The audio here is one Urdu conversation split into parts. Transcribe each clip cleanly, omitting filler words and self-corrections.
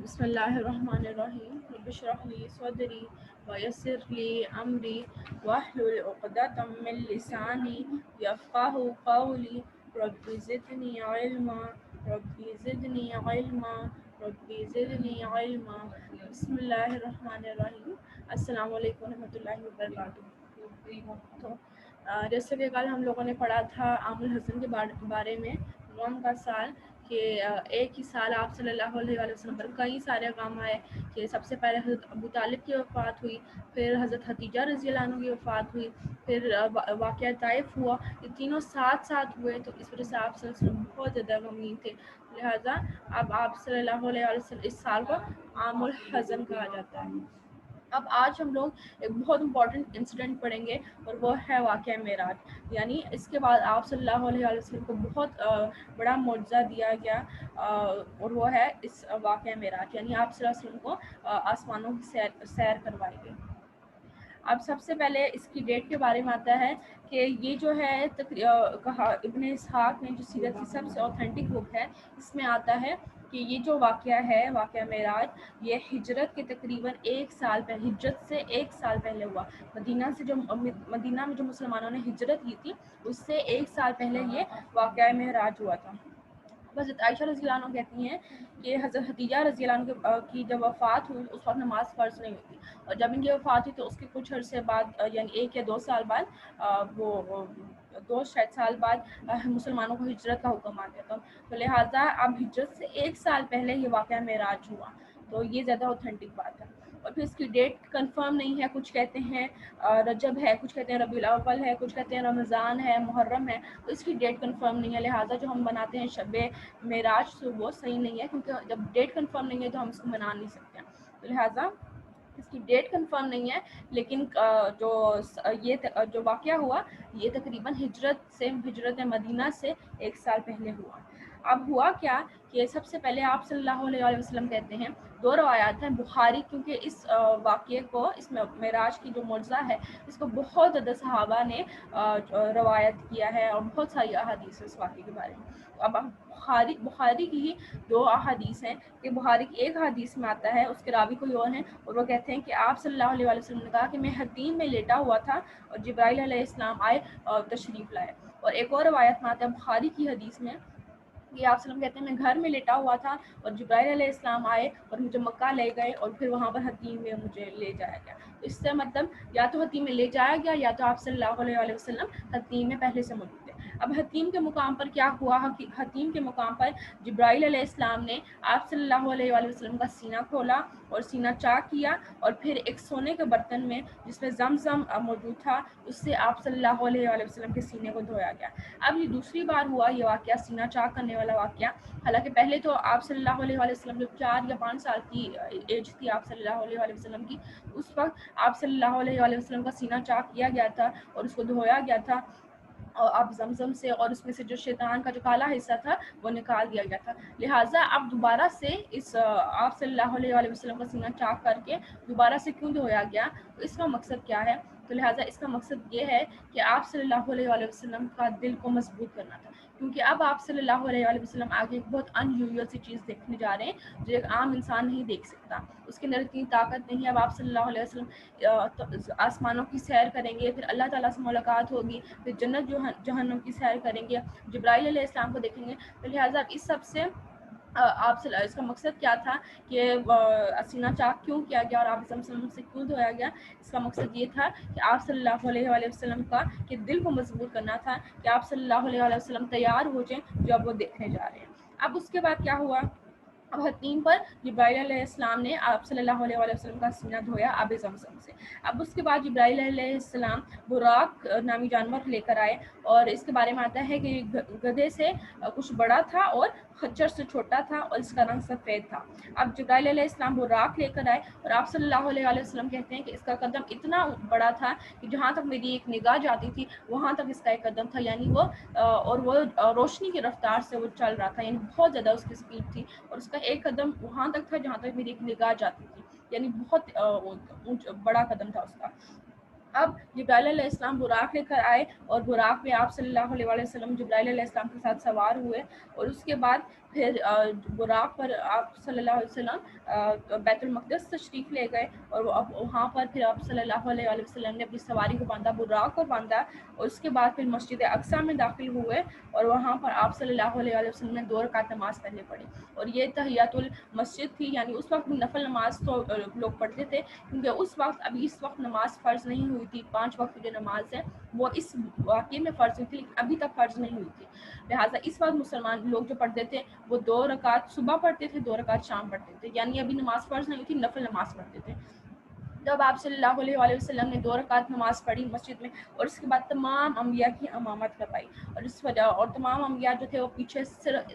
بسم اللہ الرحمن الرحیم رب اشرح لی صدری ویسر لی امری واحلل عقدۃ من لسانی یفقهوا قولی رب زدنی علما رب زدنی علما رب زدنی علما بسم اللہ الرحمن الرحیم۔ السلام علیکم ورحمۃ اللہ وبرکاتہ۔ تو جیسے کہ کل ہم لوگوں نے پڑھا تھا عام الحزن کے بارے میں، غم کا سال، کہ ایک ہی سال آپ صلی اللہ علیہ وآلہ وسلم پر کئی سارے غم آئے، کہ سب سے پہلے حضرت ابو طالب کی وفات ہوئی، پھر حضرت خدیجہ رضی اللہ عنہ کی وفات ہوئی، پھر واقعہ طائف ہوا۔ یہ تینوں ساتھ ساتھ ہوئے، تو اس وجہ سے آپ صلی اللہ علیہ وسلم بہت زیادہ غمگین تھے، لہٰذا اب آپ صلی اللہ علیہ وسلم اس سال کو عام الحزن کہا جاتا ہے۔ اب آج ہم لوگ ایک بہت امپورٹنٹ انسیڈنٹ پڑھیں گے، اور وہ ہے واقعہ معراج۔ یعنی اس کے بعد آپ صلی اللہ علیہ وسلم کو بہت بڑا معجزہ دیا گیا، اور وہ ہے اس واقعہ معراج، یعنی آپ صلی اللہ علیہ وسلم کو آسمانوں کی سیر کروائی گئی۔ اب سب سے پہلے اس کی ڈیٹ کے بارے میں آتا ہے کہ یہ جو ہے کہا ابن اسحاق نے جو سیرت کی سب سے اوتھینٹک بک ہے، اس میں آتا ہے کہ یہ جو واقعہ ہے، واقعہ معراج، یہ ہجرت کے تقریباً ایک سال پہلے، ہجرت سے ایک سال پہلے ہوا۔ مدینہ میں جو مسلمانوں نے ہجرت کی تھی، اس سے ایک سال پہلے یہ واقعہ معراج ہوا تھا۔ حضرت عائشہ رضی اللہ عنہ کہتی ہیں کہ حضرت خدیجہ رضی اللہ عنہ کی جب وفات ہوئی، اس وقت نماز فرض نہیں ہوئی، اور جب ان کی وفات ہوئی تو اس کے کچھ عرصے بعد، یعنی 1 یا 2 سال بعد، وہ 2 شاید سال بعد مسلمانوں کو ہجرت کا حکم آ گیا تھا، تو لہٰذا اب ہجرت سے 1 سال پہلے یہ واقعہ معراج ہوا، تو یہ زیادہ اوتھینٹک بات ہے۔ اور پھر اس کی ڈیٹ کنفرم نہیں ہے، کچھ کہتے ہیں رجب ہے، کچھ کہتے ہیں ربیع الاول ہے، کچھ کہتے ہیں رمضان ہے، محرم ہے، تو اس کی ڈیٹ کنفرم نہیں ہے، لہٰذا جو ہم مناتے ہیں شب معراج تو وہ صحیح نہیں ہے، کیونکہ جب ڈیٹ کنفرم نہیں ہے تو ہم اس کو منا نہیں سکتے، تو لہٰذا اس کی ڈیٹ کنفرم نہیں ہے۔ لیکن جو واقعہ ہوا، یہ تقریباً ہجرت مدینہ سے 1 سال پہلے ہوا۔ اب ہوا کیا کہ سب سے پہلے آپ صلی اللہ علیہ وسلم کہتے ہیں، 2 روایات ہیں بخاری، کیونکہ اس واقعے کو، اس میں معراج کی جو معجزہ ہے، اس کو بہت زیادہ صحابہ نے روایت کیا ہے، اور بہت ساری احادیث ہے اس واقعے کے بارے میں۔ اب بخاری کی ہی 2 احادیث ہیں، کہ بخاری کی ایک حدیث میں آتا ہے، اس کے راوی کوئی اور ہیں، اور وہ کہتے ہیں کہ آپ صلی اللہ علیہ وسلم نے کہا کہ میں حتیم میں لیٹا ہوا تھا، اور جبرائیل علیہ السلام آئے اور تشریف لائے۔ اور ایک اور روایت میں آتا ہے بخاری کی حدیث میں، کہ آپ صلی اللہ علیہ وسلم کہتے ہیں میں گھر میں لیٹا ہوا تھا، اور جبرائیل علیہ السلام آئے اور مجھے مکہ لے گئے، اور پھر وہاں پر حتیم میں مجھے لے جایا گیا۔ اس سے مطلب یا تو حتیم میں لے جایا گیا، یا تو آپ صلی اللہ علیہ وسلم حتیم میں پہلے سے موجود تھے۔ اب حتیم کے مقام پر کیا ہوا؟ حتیم کے مقام پر جبرائیل علیہ السلام نے آپ صلی اللہ علیہ وسلم کا سینہ کھولا اور سینہ چاک کیا، اور پھر ایک سونے کے برتن میں جس میں زمزم موجود تھا، اس سے آپ صلی اللہ علیہ وسلم کے سینے کو دھویا گیا۔ اب یہ دوسری بار ہوا یہ واقعہ، سینہ چاک کرنے والا واقعہ۔ حالانکہ پہلے تو آپ صلی اللہ علیہ وسلم جب 4 یا 5 سال کی ایج تھی آپ صلی اللہ علیہ وسلم کی، اس وقت آپ صلی اللہ علیہ وسلم کا سینہ چاک کیا گیا تھا اور اس کو دھویا گیا تھا، اور اب زمزم سے، اور اس میں سے جو شیطان کا جو کالا حصہ تھا وہ نکال دیا گیا تھا۔ لہٰذا اب دوبارہ سے اس آپ صلی اللہ علیہ وسلم کا سینہ چاک کر کے دوبارہ سے کیوں دھویا گیا؟ تو اس کا مقصد کیا ہے؟ تو لہٰذا اس کا مقصد یہ ہے کہ آپ صلی اللہ علیہ وسلم کا دل کو مضبوط کرنا تھا، کیونکہ اب آپ صلی اللہ علیہ وسلم آگے ایک بہت ان یوزول سی چیز دیکھنے جا رہے ہیں، جو ایک عام انسان نہیں دیکھ سکتا، اس کے اندر اتنی طاقت نہیں ہے۔ اب آپ صلی اللہ علیہ وسلم آسمانوں کی سیر کریں گے، پھر اللہ تعالیٰ سے ملاقات ہوگی، پھر جنت جہنم کی سیر کریں گے، جبرائیل علیہ السلام کو دیکھیں گے، تو لہٰذا اس سب سے آپ سے اس کا مقصد کیا تھا کہ سینہ چاک کیوں کیا گیا اور آپ زمزم سے کیوں دھویا گیا؟ اس کا مقصد یہ تھا کہ آپ صلی اللہ علیہ وسلم کا کہ دل کو مضبوط کرنا تھا، کہ آپ صلی اللہ علیہ وسلم تیار ہو جائیں جو اب وہ دیکھنے جا رہے ہیں۔ اب اس کے بعد کیا ہوا؟ اب حتیم پر جبرائیل علیہ السلام نے آپ صلی اللہ علیہ وسلم کا سینہ دھویا آب زمزم سے۔ اب اس کے بعد جبرائیل علیہ السلام براق نامی جانور لے کر آئے، اور اس کے بارے میں آتا ہے کہ گدھے سے کچھ بڑا تھا اور خچر سے چھوٹا تھا، اور اس کا رنگ سفید تھا۔ اب جبرائیل علیہ السلام براق لے کر آئے، اور آپ صلی اللہ علیہ وسلم کہتے ہیں کہ اس کا قدم اتنا بڑا تھا کہ جہاں تک میری ایک نگاہ جاتی تھی وہاں تک اس کا ایک قدم تھا، یعنی وہ روشنی کی رفتار سے وہ چل رہا تھا، یعنی بہت زیادہ اس کی سپیڈ تھی، اور اس کا ایک قدم وہاں تک تھا جہاں تک میری ایک نگاہ جاتی تھی، یعنی بہت بڑا قدم تھا اس کا۔ اب جبرائیل علیہ السلام براق لے کر آئے اور براق میں آپ صلی اللہ علیہ وسلم جبرائیل علیہ السلام کے ساتھ سوار ہوئے، اور اس کے بعد پھر براق پر آپ صلی اللہ علیہ وسلم بیت المقدس تشریف لے گئے، اور وہاں پر پھر آپ صلی اللہ علیہ وسلم نے اپنی سواری کو باندھا، براق کو باندھا، اور اس کے بعد پھر مسجد اقصیٰ میں داخل ہوئے، اور وہاں پر آپ صلی اللہ علیہ وسلم نے 2 رکعت نماز پہلے پڑھی، اور یہ تحیۃ المسجد تھی، یعنی اس وقت نفل نماز تو لوگ پڑھتے تھے، کیونکہ اس وقت نماز فرض نہیں ہوئی تھی، 5 وقت کی جو نماز ہے وہ اس واقعے میں فرض ہوئی تھی، لیکن ابھی تک فرض نہیں ہوئی تھی، لہٰذا اس وقت مسلمان لوگ جو پڑھتے تھے وہ 2 رکعت صبح پڑھتے تھے، 2 رکعت شام پڑھتے تھے، یعنی ابھی نماز فرض نہیں ہوئی تھی، نفل نماز پڑھتے تھے۔ جب آپ صلی اللہ علیہ وآلہ وسلم نے 2 رکعت نماز پڑھی مسجد میں، اور اس کے بعد تمام انبیاء کی امامت کروائی، اور اس وجہ اور تمام انبیاء جو تھے وہ پیچھے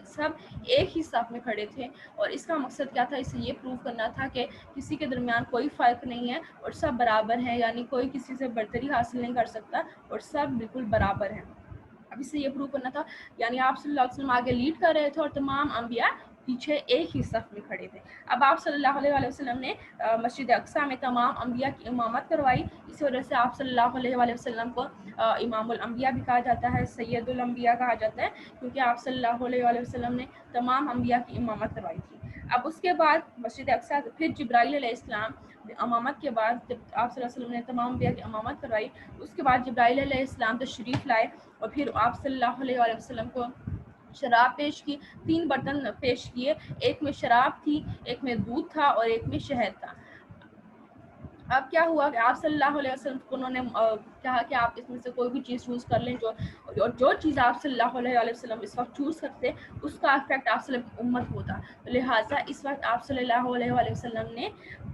سب ایک ہی صف میں کھڑے تھے، اور اس کا مقصد کیا تھا؟ اسے یہ پروو کرنا تھا کہ کسی کے درمیان کوئی فرق نہیں ہے اور سب برابر ہیں، یعنی کوئی کسی سے برتری حاصل نہیں کر سکتا اور سب بالکل برابر ہیں۔ اب اس سے یہ پروو کرنا تھا، یعنی آپ صلی اللہ علیہ وسلم آگے لیڈ کر رہے تھے اور تمام انبیاء پیچھے ایک ہی صف میں کھڑے تھے۔ اب آپ صلی اللہ علیہ وآلہ وسلم نے مسجد اقصیٰ میں تمام انبیاء کی امامت کروائی، اس وجہ سے آپ صلی اللہ علیہ وآلہ وسلم کو امام الانبیاء بھی کہا جاتا ہے، سید الانبیاء کہا جاتا ہے، کیونکہ آپ صلی اللہ علیہ وآلہ وسلم نے تمام انبیاء کی امامت کروائی تھی۔ اب اس کے بعد مسجد اقصیٰ پھر جبرائیل علیہ السلام امامت کے بعد جب آپ صلی اللہ علیہ وسلم نے تمام انبیاء کی امامت کروائی، اس کے بعد جبرائیل علیہ السلام تشریف لائے، اور پھر آپ صلی اللہ علیہ وآلہ وسلم کو شراب پیش کی، 3 برتن پیش کیے، ایک میں شراب تھی، ایک میں دودھ تھا اور ایک میں شہد تھا۔ اب کیا ہوا کہ آپ صلی اللہ علیہ وسلم کو انہوں نے کہا کہ آپ اس میں سے کوئی بھی چیز چوز کر لیں، اور جو چیز آپ صلی اللہ علیہ وسلم اس وقت چوز کرتے اس کا افیکٹ آپ صلی اللہ علیہ وسلم کی امت ہوتا، لہٰذا اس وقت آپ صلی اللہ علیہ وسلم نے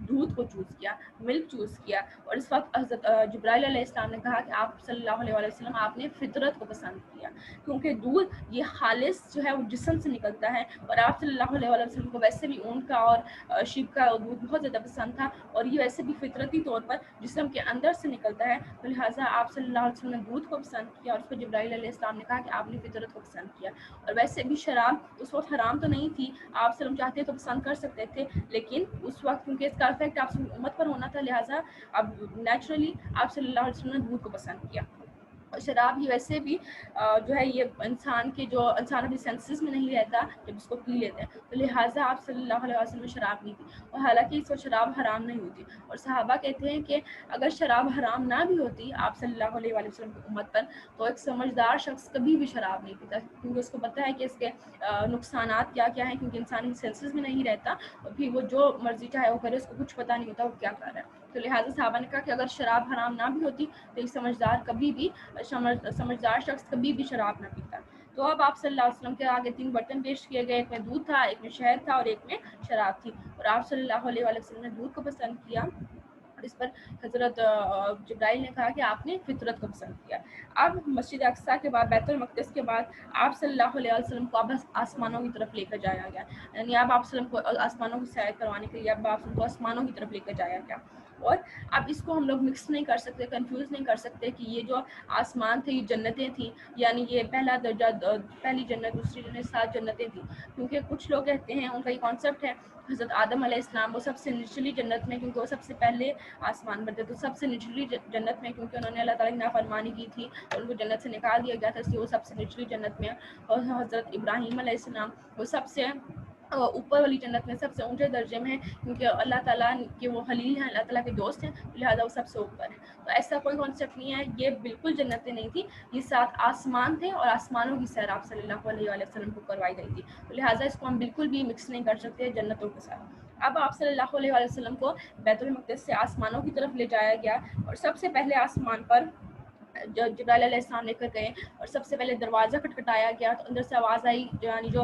دودھ کو چوز کیا، ملک چوز کیا، اور اس وقت حضرت جبرائیل علیہ السلام نے کہا کہ آپ صلی اللہ علیہ وسلم آپ نے فطرت کو پسند کیا، کیونکہ دودھ یہ خالص جو ہے وہ جسم سے نکلتا ہے، اور آپ صلی اللہ علیہ وسلم کو ویسے بھی اونٹ کا اور شیپ کا دودھ بہت زیادہ پسند تھا، اور یہ ویسے بھی فطرتی طور پر جسم کے اندر سے نکلتا ہے، تو لہٰذا آپ صلی اللہ علیہ وسلم نے دودھ کو پسند کیا، اور اس کو جبرائیل علیہ السلام نے کہا کہ آپ نے فطرت کو پسند کیا۔ اور ویسے بھی شراب اس وقت حرام تو نہیں تھی، آپ صلی اللہ علیہ وسلم چاہتے تو پسند کر سکتے تھے، لیکن اس وقت کیونکہ اس کا افیکٹ آپ کی امت پر ہونا تھا، لہٰذا اب نیچرلی آپ صلی اللہ علیہ وسلم نے دودھ کو پسند کیا۔ اور شراب ہی ویسے بھی جو ہے یہ انسان اپنی سینسز میں نہیں رہتا جب اس کو پی لیتے ہیں، تو لہٰذا آپ صلی اللہ علیہ وسلم میں شراب نہیں تھی، اور حالانکہ اس وقت شراب حرام نہیں ہوتی، اور صحابہ کہتے ہیں کہ اگر شراب حرام نہ بھی ہوتی آپ صلی اللہ علیہ وسلم کی امت پر، تو ایک سمجھدار شخص کبھی بھی شراب نہیں پیتا، کیونکہ اس کو پتہ ہے کہ اس کے نقصانات کیا کیا ہیں، کیونکہ انسان سینسز میں نہیں رہتا، اور پھر وہ جو مرضی چاہے وہ کرے، اس کو کچھ پتہ نہیں ہوتا وہ کیا کر رہا ہے، تو لہٰذا صحابہ نے کہا کہ اگر شراب حرام نہ بھی ہوتی تو ایک سمجھدار شخص کبھی بھی شراب نہ پیتا۔ تو اب آپ صلی اللہ علیہ وسلم کے آگے 3 برتن پیش کیے گئے، ایک میں دودھ تھا، ایک میں شہد تھا اور ایک میں شراب تھی، اور آپ صلی اللہ علیہ وسلم نے دودھ کو پسند کیا، اور اس پر حضرت جبرائیل نے کہا کہ آپ نے فطرت کو پسند کیا۔ اب مسجد اقصیٰ کے بعد بیت المقدس کے بعد آپ صلی اللہ علیہ وسلم کو اب آسمانوں کی طرف لے کر جایا گیا، یعنی اب آپ صلی اللہ علیہ وسلم کو آسمانوں کی سیر کروانے کے لیے اب آپ کو آسمانوں کی طرف لے کر جایا گیا، اور اب اس کو ہم لوگ مکس نہیں کر سکتے، کنفیوز نہیں کر سکتے کہ یہ جو آسمان تھے یہ جنتیں تھیں، یعنی یہ پہلا درجہ پہلی جنت، دوسری جنت، 7 جنتیں تھیں، کیونکہ کچھ لوگ کہتے ہیں، ان کا یہ کانسیپٹ ہے، حضرت آدم علیہ السلام وہ سب سے نچلی جنت میں، کیونکہ وہ سب سے پہلے آسمان پر تھے، تو سب سے نچلی جنت میں، کیونکہ انہوں نے اللہ تعالیٰ کی نافرمانی کی تھی اور ان کو جنت سے نکال دیا گیا تھا، اس لیے وہ سب سے نچلی جنت میں، اور حضرت ابراہیم علیہ السلام وہ سب سے اوپر والی جنت میں، سب سے اونچے درجے میں ہیں، کیونکہ اللہ تعالیٰ کے وہ خلیل ہیں، اللہ تعالیٰ کے دوست ہیں، لہٰذا وہ سب سے اوپر ہیں، تو ایسا کوئی کانسیپٹ نہیں ہے، یہ بالکل جنتیں نہیں تھی، یہ 7 آسمان تھے، اور آسمانوں کی سیر آپ صلی اللہ علیہ وسلم کو کروائی گئی تھی، تو لہٰذا اس کو ہم بالکل بھی مکس نہیں کر سکتے جنتوں کے ساتھ۔ اب آپ صلی اللہ علیہ وسلم کو بیت المقدس سے آسمانوں کی طرف لے جایا گیا، اور سب سے پہلے آسمان پر جبرائیل علیہ السلام لے کر گئے، اور سب سے پہلے دروازہ کھٹکھٹایا گیا، تو اندر سے آواز آئی، یعنی جو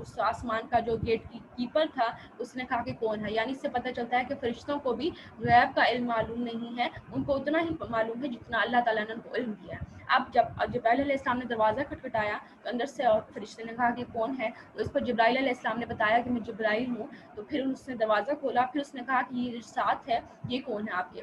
اس آسمان کا جو گیٹ کیپر تھا اس نے کہا کہ کون ہے، یعنی اس سے پتہ چلتا ہے کہ فرشتوں کو بھی غیب کا علم معلوم نہیں ہے، ان کو اتنا ہی معلوم ہے جتنا اللہ تعالیٰ نے ان کو علم دیا ہے۔ اب جب جبرائیل علیہ السلام نے دروازہ کھٹکھٹایا تو اندر سے فرشتے نے کہا کہ کون ہے، تو اس پر جبرائیل علیہ السلام نے بتایا کہ میں جبرائیل ہوں، تو پھر اس نے دروازہ کھولا، پھر اس نے کہا کہ یہ جو ساتھ ہے یہ کون ہے آپ کے،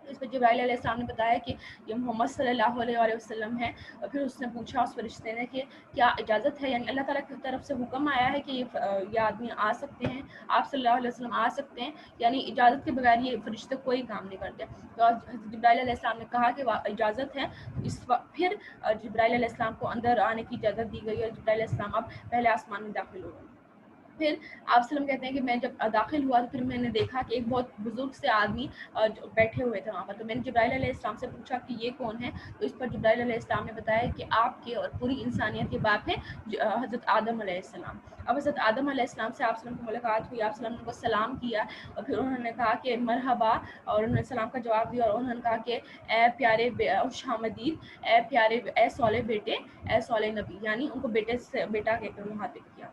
اس پر جبرائیل علیہ السلام نے بتایا کہ یہ محمد صلی اللہ علیہ وسلم ہے، اور پھر اس نے پوچھا اس فرشتے نے کہ کیا اجازت ہے، یعنی اللہ تعالیٰ کی طرف سے حکم آیا ہے کہ یہ آدمی آ سکتے ہیں، آپ صلی اللہ علیہ وسلم آ سکتے ہیں، یعنی اجازت کے بغیر یہ فرشتے کوئی کام نہیں کرتے. تو حضرت جبرائیل علیہ السلام نے کہا کہ اجازت ہے. اس وقت پھر جبرائیل علیہ السلام کو اندر آنے کی اجازت دی گئی اور جبرائیل علیہ السلام اب پہلے آسمان میں داخل ہو گئے. پھر آپ وسلم کہتے ہیں کہ میں جب داخل ہوا تو پھر میں نے دیکھا کہ ایک بہت بزرگ سے آدمی بیٹھے ہوئے تھے وہاں پر. تو میں نے جبرائیل علیہ السلام سے پوچھا کہ یہ کون ہے؟ تو اس پر جبرائیل علیہ السلام نے بتایا کہ آپ کے اور پوری انسانیت کے باپ ہیں حضرت آدم علیہ السلام. اب حضرت آدم علیہ السلام سے آپ وسلم کی ملاقات ہوئی. آپ وسلم نے ان کو سلام کیا اور پھر انہوں نے کہا کہ مرحبا، اور انہوں نے سلام کا جواب دیا، اور انہوں نے کہا کہ اے پیارے خوش آمدید، اے پیارے، اے صالح بیٹے، اے صالح نبی، یعنی ان کو بیٹے سے بیٹا کہہ کر مخاطب کیا.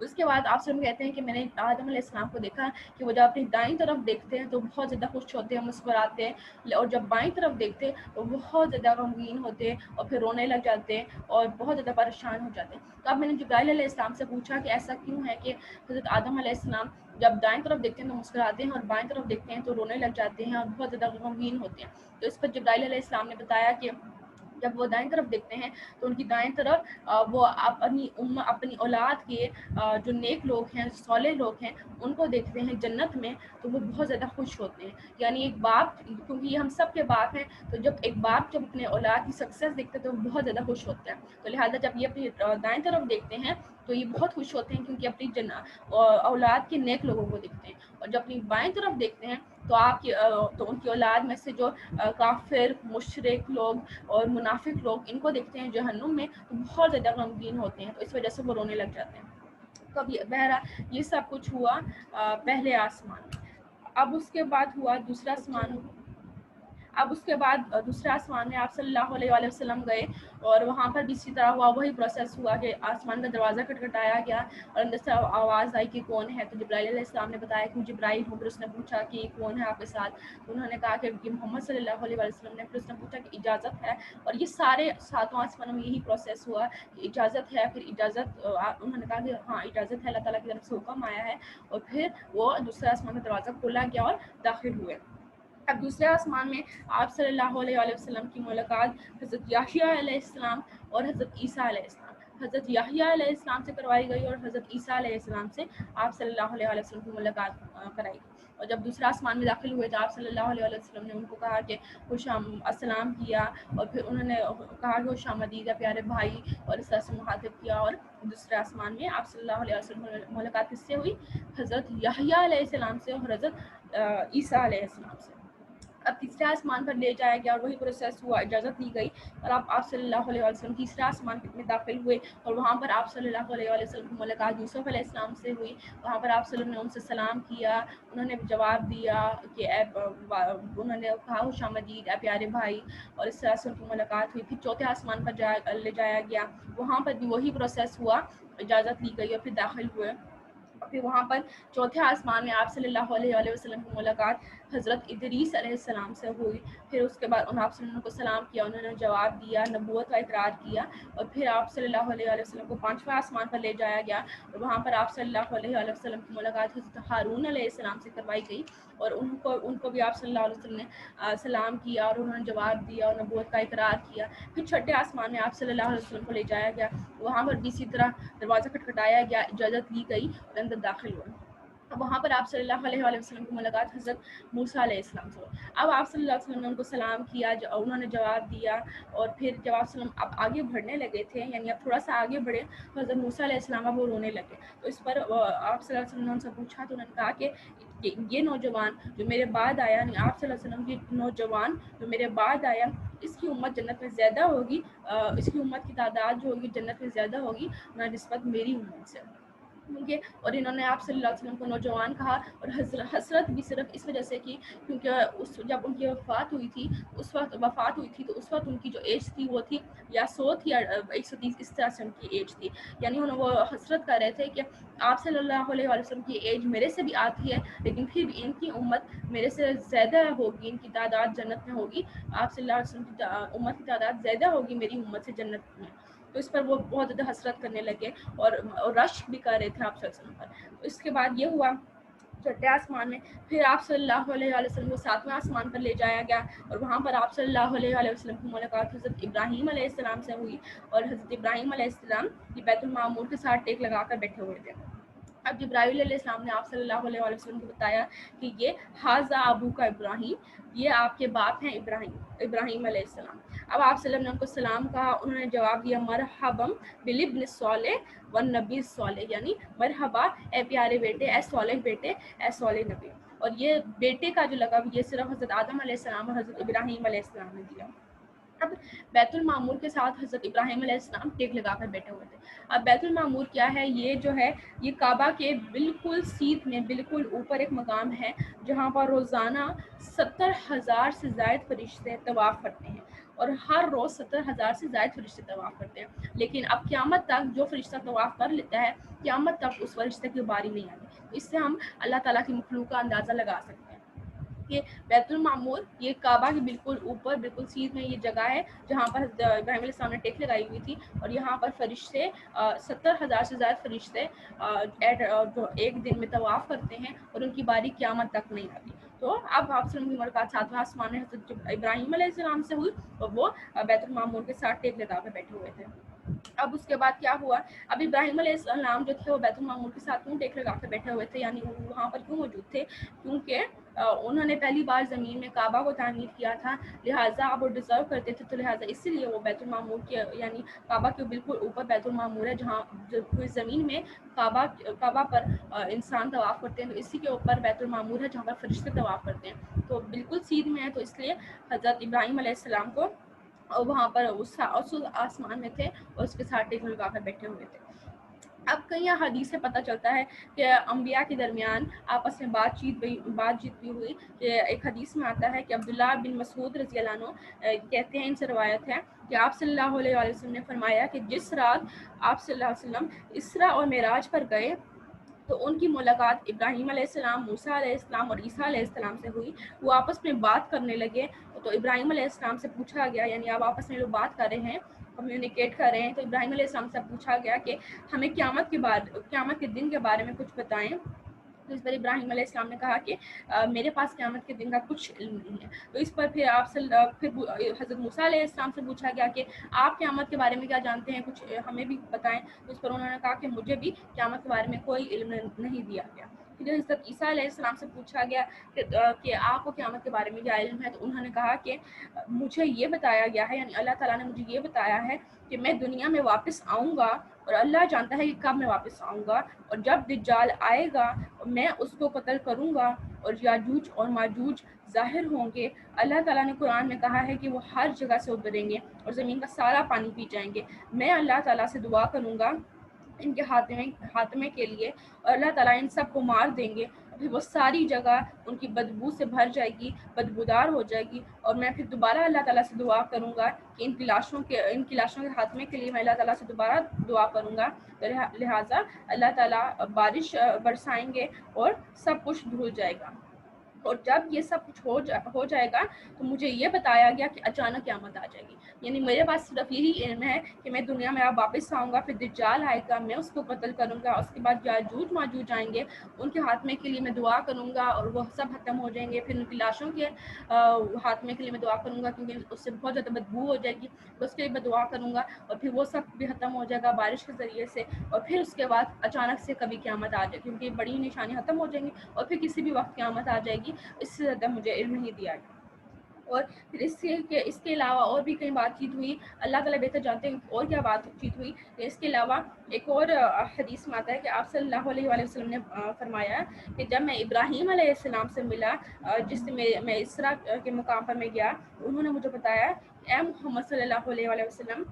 اس کے بعد آپ وسلم کہتے ہیں کہ میں نے آدم علیہ السلام کو دیکھا کہ وہ جب اپنی دائیں طرف دیکھتے ہیں تو بہت زیادہ خوش ہوتے ہیں، مسکراتے ہیں، اور جب بائیں طرف دیکھتے ہیں تو بہت زیادہ غمگین ہوتے ہیں اور پھر رونے لگ جاتے ہیں اور بہت زیادہ پریشان ہو جاتے ہیں. تو اب میں نے جبرائیل علیہ السلام سے پوچھا کہ ایسا کیوں ہے کہ حضرت آدم علیہ السلام جب دائیں طرف دیکھتے ہیں تو مسکراتے ہیں اور بائیں طرف دیکھتے ہیں تو رونے لگ جاتے ہیں اور بہت زیادہ غمگین ہوتے ہیں. تو اس پر جبرائیل علیہ السلام نے بتایا کہ جب وہ دائیں طرف دیکھتے ہیں تو ان کی دائیں طرف وہ اپنی اولاد کے جو نیک لوگ ہیں، صالح لوگ ہیں، ان کو دیکھتے ہیں جنت میں تو وہ بہت زیادہ خوش ہوتے ہیں. یعنی ایک باپ، کیونکہ یہ ہم سب کے باپ ہیں، تو جب ایک باپ جب اپنے اولاد کی سکسیس دیکھتے ہیں تو وہ بہت زیادہ خوش ہوتا ہے. تو لہٰذا جب یہ اپنی دائیں طرف دیکھتے ہیں تو یہ بہت خوش ہوتے ہیں کیونکہ اپنی اولاد کے نیک لوگوں کو دیکھتے ہیں. اور جب اپنی بائیں طرف دیکھتے ہیں تو ان کی اولاد میں سے جو کافر، مشرک لوگ اور منافق لوگ ان کو دیکھتے ہیں جہنم میں تو بہت زیادہ غمگین ہوتے ہیں. تو اس وجہ سے وہ رونے لگ جاتے ہیں. کبھی بہرحال یہ سب کچھ ہوا پہلے آسمان میں. اب اس کے بعد ہوا دوسرا آسمان. اب اس کے بعد دوسرے آسمان میں آپ صلی اللہ علیہ وسلم گئے اور وہاں پر بھی اسی طرح ہوا، وہی پروسیس ہوا کہ آسمان کا دروازہ کھٹکھٹایا گیا اور اندر سے آواز آئی کہ کون ہے. تو جبرائیل علیہ السلام نے بتایا کہ جبرائیل ہوں. پھر اس نے پوچھا کہ کون ہے آپ کے ساتھ؟ تو انہوں نے کہا کہ یہ محمد صلی اللہ علیہ وسلم نے. پھر اس نے پوچھا کہ اجازت ہے؟ اور یہ سارے ساتوں آسمانوں میں یہی پروسیس ہوا کہ اجازت ہے. پھر اجازت انہوں نے کہا کہ ہاں اجازت ہے، اللہ تعالیٰ کی طرف سے حکم آیا ہے، اور پھر وہ دوسرے آسمان کا دروازہ کھولا گیا اور داخل ہوئے. اب دوسرے آسمان میں آپ صلی اللہ علیہ وسلم کی ملاقات حضرت یحییٰ علیہ السلام اور حضرت عیسیٰ علیہ السلام، حضرت یحییٰ علیہ السلام سے کروائی گئی اور حضرت عیسیٰ علیہ السلام سے آپ صلی اللہ علیہ وسلم کی ملاقات کرائی گئی. اور جب دوسرا آسمان میں داخل ہوئے تو آپ صلی اللہ علیہ وسلم نے ان کو کہا کہ السلام کیا، اور پھر انہوں نے کہا کہ خوش آمدید ہے پیارے بھائی، اور اس طرح سے مخاطب کیا. اور دوسرے آسمان میں آپ صلی اللہ علیہ وسلم کی ملاقات کس سے ہوئی؟ حضرت یحییٰ علیہ السلام سے اور حضرت عیسیٰ علیہ السلام سے. اب تیسرے آسمان پر لے جایا گیا اور وہی پروسیس ہوا، اجازت دی گئی اور آپ صلی اللہ علیہ وسلم تیسرے آسمان میں داخل ہوئے اور وہاں پر آپ صلی اللہ علیہ وسلم کی ملاقات یوسف علیہ السلام سے ہوئی. وہاں پر آپ صلی اللہ علیہ وسلم نے ان سے سلام کیا، انہوں نے جواب دیا کہ انہوں نے کہا خوش آمدید اے پیارے بھائی، اور اس طرح سے ان کی ملاقات ہوئی. پھر چوتھے آسمان پر لے جایا گیا، وہاں پر بھی وہی پروسیس ہوا، اجازت لی گئی اور پھر داخل ہوئے. پھر وہاں پر چوتھے آسمان میں آپ صلی اللہ علیہ وسلم کی ملاقات حضرت ادریس علیہ السلام سے ہوئی. پھر اس کے بعد آپ صلی اللہ علیہ وسلم کو سلام کیا، انہوں نے جواب دیا، نبوت کا اقرار کیا. اور پھر آپ صلی اللہ علیہ وسلم کو پانچواں آسمان پر لے جایا گیا اور وہاں پر آپ صلی اللہ علیہ وسلم کی ملاقات حضرت ہارون علیہ السلام سے کروائی گئی، اور ان کو بھی آپ صلی اللہ علیہ وسلم نے سلام کیا اور انہوں نے جواب دیا اور نبوت کا اقرار کیا. پھر چھٹے آسمان میں آپ صلی اللہ علیہ وسلم کو لے جایا گیا، وہاں پر بھی اسی طرح دروازہ کھٹکھٹایا گیا، اجازت لی گئی اور اندر داخل ہوئے. وہاں پر آپ صلی اللہ علیہ وسلم کی ملاقات حضرت موسیٰ علیہ السلام سے. اب آپ صلی اللہ علیہ وسلم نے ان کو سلام کیا، انہوں نے جواب دیا، اور پھر جب آپ وسلم اب آگے بڑھنے لگے تھے، یعنی اب تھوڑا سا آگے بڑھے تو حضرت موسیٰ علیہ السلام اب وہ رونے لگے. تو اس پر آپ صلی اللہ علیہ وسلم نے ان سے پوچھا تو انہوں نے کہا کہ یہ نوجوان جو میرے بعد آیا، یعنی آپ صلی اللہ علیہ وسلم کی نوجوان جو میرے بعد آیا، اس کی امت جنت میں زیادہ ہوگی، اس کی امت کی تعداد جو ہوگی جنت میں زیادہ ہوگی نسبت میری امت سے. اور انہوں نے آپ صلی اللہ علیہ وسلم کو نوجوان کہا، اور حسرت بھی صرف اس وجہ سے کی کیونکہ جب ان کی وفات ہوئی تھی تو اس وقت ان کی جو ایج تھی وہ تھی یا 100 تھی یا 130، اس طرح سے ان کی ایج تھی. یعنی وہ حسرت کر رہے تھے کہ آپ صلی اللہ علیہ وسلم کی ایج میرے سے بھی آتی ہے، لیکن پھر بھی ان کی امت میرے سے زیادہ ہوگی، ان کی تعداد جنت میں ہوگی، آپ صلی اللہ علیہ وسلم کی امت کی تعداد زیادہ ہوگی میری امت سے جنت میں. تو اس پر وہ بہت زیادہ حسرت کرنے لگے اور رش بھی کر رہے تھے آپ صلی اللہ علیہ وسلم پر. اس کے بعد یہ ہوا چھٹے آسمان میں، پھر آپ صلی اللہ علیہ وسلم کو 7ویں آسمان پر لے جایا گیا، اور وہاں پر آپ صلی اللہ علیہ وسلم کی ملاقات حضرت ابراہیم علیہ السلام سے ہوئی، اور حضرت ابراہیم علیہ السلام یہ بیت المعمور کے ساتھ ٹیک لگا کر بیٹھے ہوئے تھے۔ اب جبرائیل علیہ السلام نے آپ صلی اللہ علیہ وسلم کو بتایا کہ یہ حاذا ابو کا ابراہیم، یہ آپ کے باپ ہیں ابراہیم علیہ السلام۔ اب آپ صلی اللہ علیہ وسلم نے ان کو سلام کہا، انہوں نے جواب دیا مرحبم بالابن الصالح والنبی الصالح، یعنی مرحبا اے پیارے بیٹے، اے صالح بیٹے، اے صالح نبی۔ اور یہ بیٹے کا جو لقب یہ صرف حضرت آدم علیہ السلام اور حضرت ابراہیم علیہ السلام نے دیا۔ اب بیت المعمور کے ساتھ حضرت ابراہیم علیہ السلام ٹیک لگا کر بیٹھے ہوئے تھے۔ اب بیت المعمور کیا ہے؟ یہ جو ہے یہ کعبہ کے بالکل سیدھ میں بالکل اوپر ایک مقام ہے جہاں پر روزانہ 70,000 سے زائد فرشتے طواف کرتے ہیں، اور ہر روز 70,000 سے زائد فرشتے طواف کرتے ہیں، لیکن اب قیامت تک جو فرشتہ طواف کر لیتا ہے قیامت تک اس فرشتے کی باری نہیں آتی۔ اس سے ہم اللہ تعالیٰ کی مخلوق کا اندازہ لگا سکتے ہیں کہ بیت المعمور یہ کعبہ کے بالکل اوپر بالکل سیدھ میں یہ جگہ ہے جہاں پر ابراہیم علیہ السلام نے ٹیک لگائی ہوئی تھی، اور یہاں پر فرشتے 70,000 سے زائد فرشتے جو ایک دن میں طواف کرتے ہیں، اور ان کی باری قیامت تک نہیں آتی۔ تو اب آپ کی ملاقات 7ویں آسمان میں حضرت ابراہیم علیہ السلام سے ہوئی، اور وہ بیت المعمور کے ساتھ ٹیک لگا کر بیٹھے ہوئے تھے۔ اب اس کے بعد کیا ہوا؟ اب ابراہیم علیہ السلام جو تھے وہ بیت المعمور کے ساتھ کیوں ٹیک لگا کر بیٹھے ہوئے تھے، یعنی وہاں پر کیوں موجود تھے؟ کیونکہ انہوں نے پہلی بار زمین میں کعبہ کو تعمیر کیا تھا، لہٰذا اب وہ ڈیزرو کرتے تھے، تو لہٰذا اسی لیے وہ بیت المعمور کے یعنی کعبہ کے بالکل اوپر بیت المعمور ہے، جہاں کوئی زمین میں کعبہ پر انسان طواف کرتے ہیں، تو اسی کے اوپر بیت المعمور ہے جہاں پر فرشتے طواف کرتے ہیں، تو بالکل سیدھ میں ہے، تو اس لیے حضرت ابراہیم علیہ السلام کو وہاں پر اس آسمان میں تھے اور اس کے ساتھ ٹیک لگا کر بیٹھے ہوئے تھے۔ اب کئی حدیث سے پتہ چلتا ہے کہ انبیاء کے درمیان آپس میں بات چیت بھی ہوئی، کہ ایک حدیث میں آتا ہے کہ عبداللہ بن مسعود رضی اللہ عنہ کہتے ہیں، ان سے روایت ہے کہ آپ صلی اللہ علیہ وسلم نے فرمایا کہ جس رات آپ صلی اللہ علیہ وسلم اسراء اور معراج پر گئے تو ان کی ملاقات ابراہیم علیہ السلام، موسیٰ علیہ السلام اور عیسیٰ علیہ السلام سے ہوئی۔ وہ آپس میں بات کرنے لگے، تو ابراہیم علیہ السلام سے پوچھا گیا، یعنی آپ آپس میں جو بات کر رہے ہیں، کمیونیکیٹ کر رہے ہیں، تو ابراہیم علیہ السلام سے پوچھا گیا کہ ہمیں قیامت کے دن کے بارے میں کچھ بتائیں۔ تو اس پر ابراہیم علیہ السلام نے کہا کہ میرے پاس قیامت کے دن کا کچھ علم نہیں ہے۔ تو اس پر پھر حضرت موسیٰ علیہ السلام سے پوچھا گیا کہ آپ قیامت کے بارے میں کیا جانتے ہیں، کچھ ہمیں بھی بتائیں۔ تو اس پر انہوں نے کہا کہ مجھے بھی قیامت کے بارے میں کوئی علم نہیں دیا گیا۔ پھر حضرت عیسیٰ علیہ السلام سے پوچھا گیا کہ آپ کو قیامت کے بارے میں کیا علم ہے، تو انہوں نے کہا کہ مجھے یہ بتایا گیا ہے، یعنی اللہ تعالیٰ نے مجھے یہ بتایا ہے کہ میں دنیا میں واپس آؤں گا، اور اللہ جانتا ہے کہ کب میں واپس آؤں گا، اور جب دجال آئے گا میں اس کو قتل کروں گا، اور یاجوج اور ماجوج ظاہر ہوں گے۔ اللہ تعالیٰ نے قرآن میں کہا ہے کہ وہ ہر جگہ سے ابھریں گے اور زمین کا سارا پانی پی جائیں گے۔ میں اللہ تعالیٰ سے دعا کروں گا ان کے خاتمے کے لیے، اور اللہ تعالیٰ ان سب کو مار دیں گے، پھر وہ ساری جگہ ان کی بدبو سے بھر جائے گی، بدبودار ہو جائے گی، اور میں پھر دوبارہ اللہ تعالیٰ سے دعا کروں گا کہ ان کی لاشوں کے خاتمے کے لیے میں اللہ تعالیٰ سے دوبارہ دعا کروں گا، لہٰذا اللہ تعالیٰ بارش برسائیں گے اور سب کچھ دھل جائے گا۔ اور جب یہ سب کچھ ہو جائے گا تو مجھے یہ بتایا گیا کہ اچانک قیامت آ جائے گی، یعنی میرے پاس صرف یہی علم ہے کہ میں دنیا میں اب واپس آؤں گا، پھر دجال آئے گا، میں اس کو قتل کروں گا، اس کے بعد یاجوج ماجوج آئیں گے، ان کے خاتمے کے لیے میں دعا کروں گا اور وہ سب ختم ہو جائیں گے، پھر ان کی لاشوں کے خاتمے کے لیے میں دعا کروں گا کیونکہ اس سے بہت زیادہ بدبو ہو جائے گی، تو اس کے لیے میں دعا کروں گا، اور پھر وہ سب بھی ختم ہو جائے گا بارش کے ذریعے سے، اور پھر اس کے بعد اچانک سے کبھی قیامت آ جائے گی، کیونکہ بڑی نشانی ختم ہو جائیں گی اور پھر کسی بھی وقت قیامت آ جائے گی۔ اس سے زیادہ مجھے علم نہیں دیا گیا۔ اور پھر اس کے علاوہ اور بھی کئی بات چیت ہوئی، اللہ تعالیٰ بہتر جانتے ہیں اور کیا بات چیت ہوئی۔ اس کے علاوہ ایک اور حدیث میں آتا ہے کہ آپ صلی اللہ علیہ وسلم نے فرمایا کہ جب میں ابراہیم علیہ السلام سے ملا، جس سے میں اسراء کے مقام پر میں گیا، انہوں نے مجھے بتایا اے محمد صلی اللہ علیہ وسلم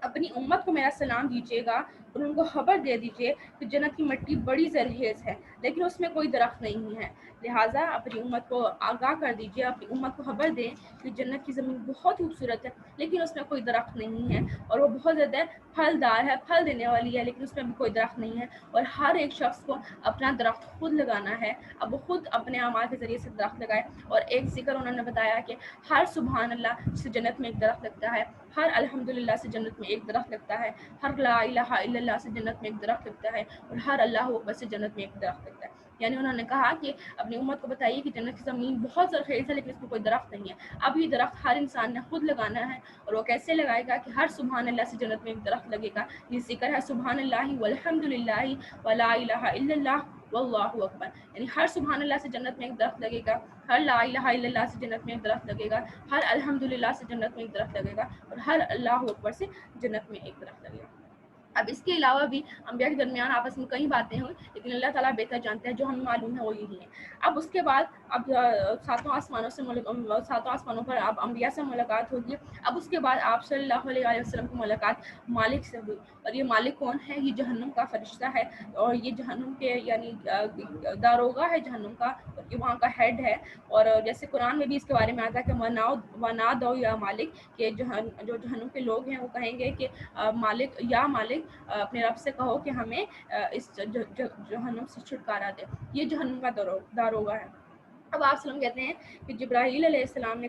اپنی امت کو میرا سلام دیجیے گا اور ان کو خبر دے دیجیے کہ جنت کی مٹی بڑی زرخیز ہے لیکن اس میں کوئی درخت نہیں ہے، لہٰذا اپنی امت کو آگاہ کر دیجیے، اپنی امت کو خبر دیں کہ جنت کی زمین بہت خوبصورت ہے لیکن اس میں کوئی درخت نہیں ہے، اور وہ بہت زیادہ پھلدار ہے، پھل دینے والی ہے لیکن اس میں بھی کوئی درخت نہیں ہے، اور ہر ایک شخص کو اپنا درخت خود لگانا ہے، اب وہ خود اپنے اعمال کے ذریعے سے درخت لگائے۔ اور ایک ذکر انہوں نے بتایا کہ ہر سبحان اللہ سے جنت میں ایک درخت لگتا ہے، ہر الحمدللہ سے جنت میں ایک درخت لگتا ہے، ہر لا الہ الا اللہ سے جنت میں ایک درخت لگتا ہے، اور ہر اللہ اکبر سے جنت میں ایک درخت لگتا ہے۔ یعنی انہوں نے کہا کہ اپنی امت کو بتائیے کہ جنت کی زمین بہت زرخیز ہے لیکن اس میں کوئی درخت نہیں ہے. اب یہ درخت ہر انسان نے خود لگانا ہے. اور وہ کیسے لگائے گا کہ ہر سبحان اللہ سے جنت میں ایک درخت لگے گا. یہ ذکر ہے سبحان اللہ والحمد للہ ولا الہ الا اللہ واللہ اکبر. یعنی ہر سبحان اللہ سے جنت میں ایک درخت لگے گا, ہر لا الہ الا اللہ سے جنت میں ایک درخت لگے گا, ہر الحمدللہ سے جنت میں ایک درخت لگے گا, اور ہر اللہ اکبر سے جنت میں ایک درخت لگے گا. اب اس کے علاوہ بھی انبیاء کے درمیان آپس میں کئی باتیں ہوئی, لیکن اللہ تعالیٰ بہتر جانتے ہیں. جو ہمیں معلوم ہے وہ یہی ہے. اب اس کے بعد اب ساتوں آسمانوں پر اب انبیاء سے ملاقات ہوگی. اب اس کے بعد آپ صلی اللہ علیہ وسلم کی ملاقات مالک سے ہوئی. اور یہ مالک کون ہے؟ یہ جہنم کا فرشتہ ہے, اور یہ جہنم کے یعنی داروغہ ہے جہنم کا, اور یہ وہاں کا ہیڈ ہے. اور جیسے قرآن میں بھی اس کے بارے میں آتا ہے کہ ونا دو یا مالک, کہ جو جہنم کے لوگ ہیں وہ کہیں گے کہ مالک یا مالک اپنے رب سے کہو کہ ہمیں اس جہنم سے چھٹکارا دے. یہ جہنم کا داروغہ ہے. اب آپ وسلم کہتے ہیں کہ جبرائیل علیہ السلام نے